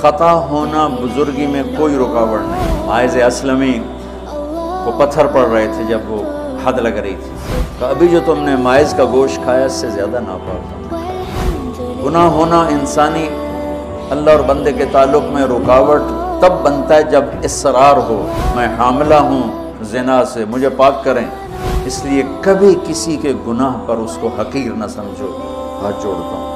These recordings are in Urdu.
خطا ہونا بزرگی میں کوئی رکاوٹ نہیں۔ ماعز اسلمی کو پتھر پڑ رہے تھے جب وہ حد لگ رہی تھی، کہ ابھی جو تم نے ماعز کا گوشت کھایا اس سے زیادہ ناپاک تم نے کھایا۔ گناہ ہونا انسانی اللہ اور بندے کے تعلق میں رکاوٹ تب بنتا ہے جب اصرار ہو، میں حاملہ ہوں زنا سے، مجھے پاک کریں، اس لیے کبھی کسی کے گناہ پر اس کو حقیر نہ سمجھو۔ ہاتھ جوڑتا ہوں،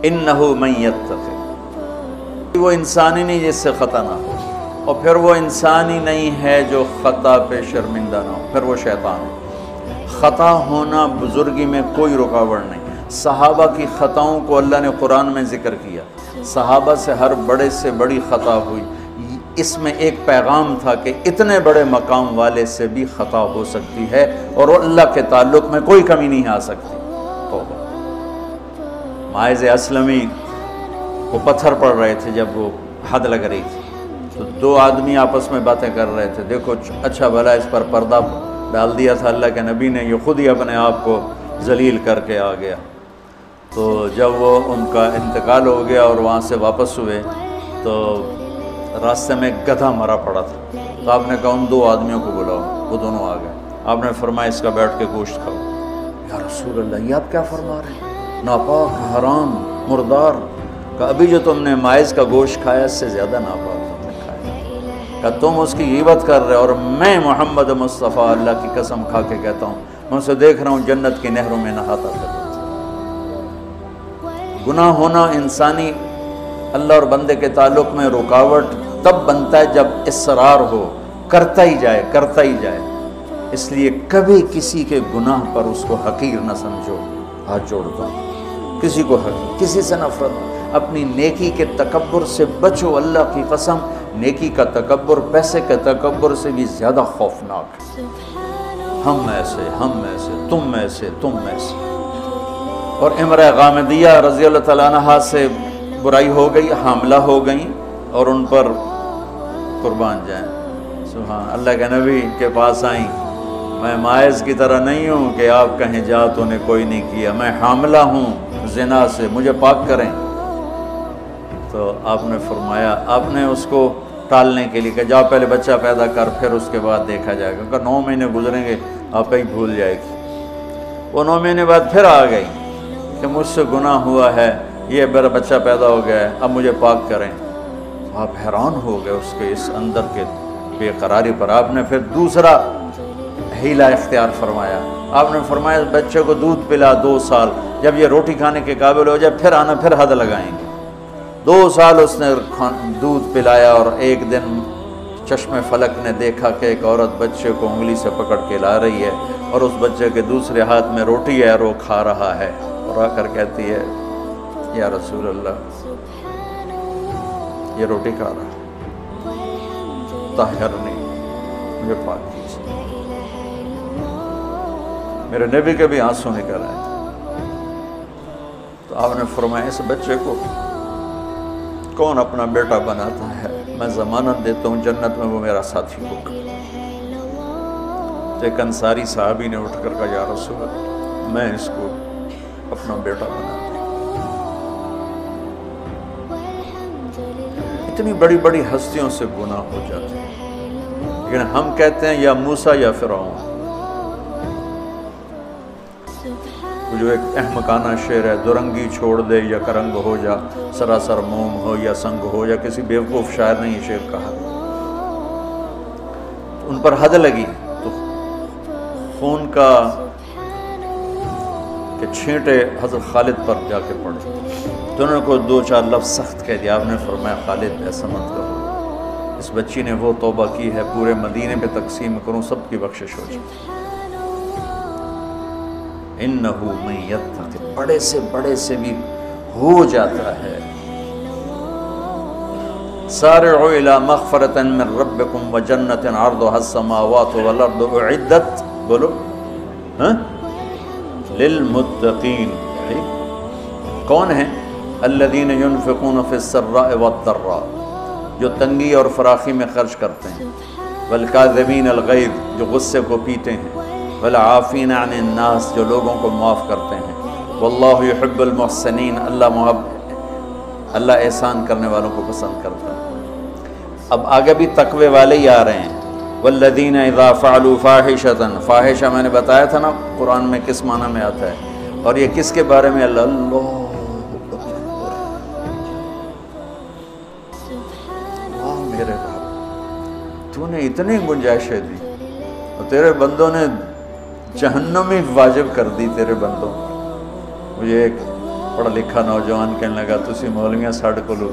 انہو من یتقی، وہ انسان ہی نہیں جس سے خطا نہ ہو، اور پھر وہ انسان ہی نہیں ہے جو خطا پہ شرمندہ نہ ہو، پھر وہ شیطان ہے۔ خطا ہونا بزرگی میں کوئی رکاوٹ نہیں۔ صحابہ کی خطاؤں کو اللہ نے قرآن میں ذکر کیا، صحابہ سے ہر بڑے سے بڑی خطا ہوئی، اس میں ایک پیغام تھا کہ اتنے بڑے مقام والے سے بھی خطا ہو سکتی ہے اور اللہ کے تعلق میں کوئی کمی نہیں آ سکتی۔ توبہ۔ ماعز اسلمی کو پتھر پڑ رہے تھے جب وہ حد لگ رہی تھی، تو دو آدمی آپس میں باتیں کر رہے تھے، دیکھو اچھا بھلا اس پر پردہ ڈال دیا تھا اللہ کے نبی نے، یہ خود ہی اپنے آپ کو ذلیل کر کے آ گیا۔ تو جب وہ ان کا انتقال ہو گیا اور وہاں سے واپس ہوئے تو راستے میں ایک گدھا مرا پڑا تھا، تو آپ نے کہا ان دو آدمیوں کو بلاؤ، وہ دونوں آ گئے۔ آپ نے فرمایا اس کا بیٹھ کے گوشت کھاؤ۔ یا رسول اللہ، یہ آپ کیا فرما رہے ہیں؟ ناپاک، حرام، مردار۔ کہ ابھی جو تم نے ماعز کا گوشت کھایا اس سے زیادہ ناپاک تم نے کھایا، کہ تم اس کی غیبت کر رہے، اور میں محمد مصطفیٰ اللہ کی قسم کھا کے کہتا ہوں میں اسے دیکھ رہا ہوں جنت کی نہروں میں نہاتا تھا۔ گناہ ہونا انسانی اللہ اور بندے کے تعلق میں رکاوٹ تب بنتا ہے جب اصرار ہو، کرتا ہی جائے کرتا ہی جائے، اس لیے کبھی کسی کے گناہ پر اس کو حقیر نہ سمجھو۔ ہاتھ جوڑتا ہوں، کسی کو حقیر، کسی سے نفرت، اپنی نیکی کے تکبر سے بچو۔ اللہ کی قسم، نیکی کا تکبر پیسے کے تکبر سے بھی زیادہ خوفناک ہے۔ ہم ایسے، ہم ایسے، تم ایسے، تم ایسے۔ اور امرأہ غامدیہ رضی اللہ تعالیٰ عنہا سے برائی ہو گئی، حاملہ ہو گئیں، اور ان پر قربان جائیں سبحان اللہ کے نبی کے پاس آئیں، میں ماعز کی طرح نہیں ہوں کہ آپ کہیں جا تو نے کوئی نہیں کیا، میں حاملہ ہوں زنا سے، مجھے پاک کریں۔ تو آپ نے فرمایا، آپ نے اس کو ٹالنے کے لیے کہ جا پہلے بچہ پیدا کر، پھر اس کے بعد دیکھا جائے گا، کہ 9 مہینے گزریں گے آپ ہی بھول جائے گی۔ وہ 9 مہینے بعد پھر آ گئی کہ مجھ سے گناہ ہوا ہے، یہ میرا بچہ پیدا ہو گیا ہے، اب مجھے پاک کریں۔ آپ حیران ہو گئے اس کے اس اندر کے بے قراری پر۔ آپ نے پھر دوسرا حیلہ اختیار فرمایا، آپ نے فرمایا بچے کو دودھ پلا 2 سال، جب یہ روٹی کھانے کے قابل ہو جائے پھر آنا، پھر حد لگائیں گے۔ 2 سال اس نے دودھ پلایا، اور ایک دن چشم فلک نے دیکھا کہ ایک عورت بچے کو انگلی سے پکڑ کے لا رہی ہے، اور اس بچے کے دوسرے ہاتھ میں روٹی ہے اور وہ کھا رہا ہے، اور آ کر کہتی ہے یا رسول اللہ یہ روٹی کھا رہا ہے، طہرنی، مجھے پاک کیجیے۔ میرے نبی کے بھی آنسو نکل آئے۔ تو آپ نے فرمایا اس بچے کو کون اپنا بیٹا بناتا ہے، میں ضمانت دیتا ہوں جنت میں وہ میرا ساتھی ہوگا۔ تو ایک انصاری صحابی نے اٹھ کر کہا یا رسول اللہ میں اس کو اپنا بیٹا بناتا ہوں۔ اتنی بڑی بڑی ہستیوں سے گناہ ہو جاتے ہیں، لیکن ہم کہتے ہیں یا موسیٰ یا فرعون۔ جو ایک احمقانہ شعر ہے، دورنگی چھوڑ دے یا کرنگ ہو جا، سراسر موم ہو یا سنگ ہو، یا کسی بیوقوف شاعر نے یہ شعر کہا۔ ان پر حد لگی تو خون کا کہ چھینٹے حضرت خالد پر جا کے پڑے، تو انہوں نے کو 2-4 لفظ سخت کہہ دیا۔ آپ نے فرمایا خالد ایسا مت کرو، اس بچی نے وہ توبہ کی ہے، پورے مدینے پہ تقسیم کروں سب کی بخشش ہو جائے۔ انہو من یتق، بڑے سے بڑے سے بھی ہو جاتا ہے۔ سارعوا الی مغفرۃ من ربکم وجنۃ عرضها السماوات والارض اعدت، بولو للمتقین۔ کون ہیں؟ الذین ینفقون فی السراء والضراء، جو تنگی اور فراخی میں خرچ کرتے ہیں، والکاظمین الغیظ جو غصے کو پیتے ہیں، والعافین عن الناس جو لوگوں کو معاف کرتے ہیں، واللہ یحب المحسنین اللہ احسان کرنے والوں کو پسند کرتا ہے۔ اب آگے بھی تقوی والے ہی آ رہے ہیں۔ والذین اذا فعلوا فاحشۃ، فاحشہ میں نے بتایا تھا نا قرآن میں کس معنی میں آتا ہے، اور یہ کس کے بارے میں؟ اللہ میرے رب، تو نے اتنی گنجائشیں دی اور تیرے بندوں نے جہنم ہی واجب کر دی تیرے بندوں۔ مجھے ایک پڑھا لکھا نوجوان کہنے لگا تسی مولویاں ساڑھے کو لو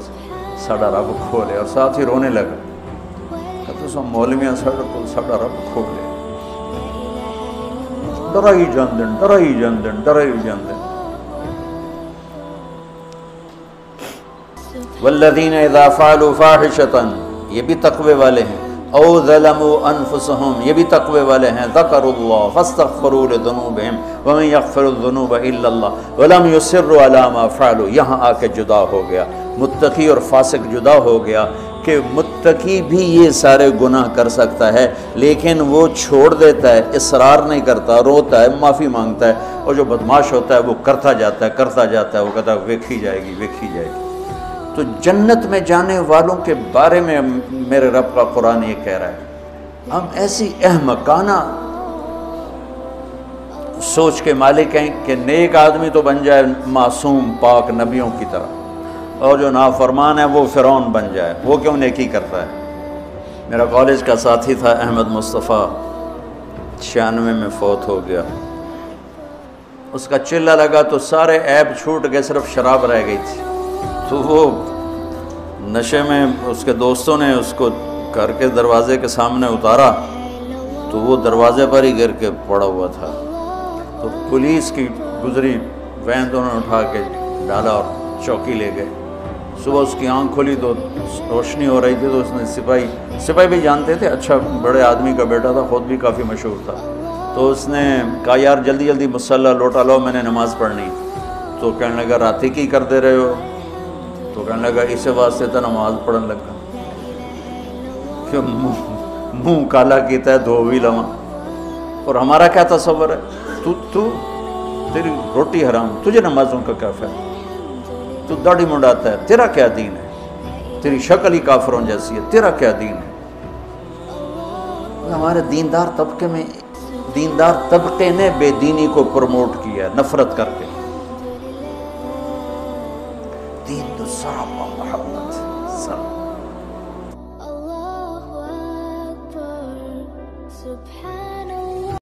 ساڑھا رب کھولے، اور ساتھ ہی رونے لگا کہ تسا مولویاں ساڑھے کو ساڑھا رب کھولے، ڈرائی جاندن ڈرائی جاندن ڈرائی جاندن۔ والذین اذا فعلوا فاحشۃ، یہ بھی تقوی والے ہیں، او ظلموا انفسهم، یہ بھی تقوی والے ہیں، ذکروا اللہ فاستغفروا لذنوبہم ومن یغفر الذنوب الا اللہ ولم یصروا علی ما فعلوا۔ یہاں آ کے جدا ہو گیا، متقی اور فاسق جدا ہو گیا کہ متقی بھی یہ سارے گناہ کر سکتا ہے لیکن وہ چھوڑ دیتا ہے، اصرار نہیں کرتا، روتا ہے، معافی مانگتا ہے، اور جو بدماش ہوتا ہے وہ کرتا جاتا ہے، وہ کہتا ہے ویکھی جائے گی ویکھی جائے گی۔ تو جنت میں جانے والوں کے بارے میں میرے رب کا قرآن یہ کہہ رہا ہے، ہم ایسی احمقانہ سوچ کے مالک ہیں کہ نیک آدمی تو بن جائے معصوم پاک نبیوں کی طرح، اور جو نافرمان ہے وہ فرعون بن جائے، وہ کیوں نیکی کرتا ہے؟ میرا کالج کا ساتھی تھا احمد مصطفیٰ، 96 میں فوت ہو گیا۔ اس کا چلہ لگا تو سارے عیب چھوٹ گئے، صرف شراب رہ گئی تھی، تو وہ نشے میں اس کے دوستوں نے اس کو گھر کے دروازے کے سامنے اتارا تو وہ دروازے پر ہی گر کے پڑا ہوا تھا، تو پولیس کی گزری وین تو انہوں نے اٹھا کے ڈالا اور چوکی لے گئے۔ صبح اس کی آنکھ کھلی تو روشنی ہو رہی تھی، تو اس نے سپاہی بھی جانتے تھے، اچھا بڑے آدمی کا بیٹا تھا، خود بھی کافی مشہور تھا، تو اس نے کہا یار جلدی جلدی مصلی لوٹا لو، میں نے نماز پڑھنی۔ تو کہنے لگا راتی کی کرتے رہے ہو؟ تو کہنے لگا اسے واسطے تو نماز پڑھن لگا کہ منہ کالا کیتا ہے دھو بھی لواں۔ اور ہمارا کیا تصور ہے، تیری روٹی حرام، تجھے نمازوں کا کیا فائدہ، تو داڑھی منڈاتا ہے، تیرا کیا دین ہے، تیری شکل ہی کافروں جیسی ہے، تیرا کیا دین ہے۔ ہمارے دیندار طبقے نے بے دینی کو پروموٹ کیا، نفرت کر کے۔ دین تو سراپا محبت سراپا۔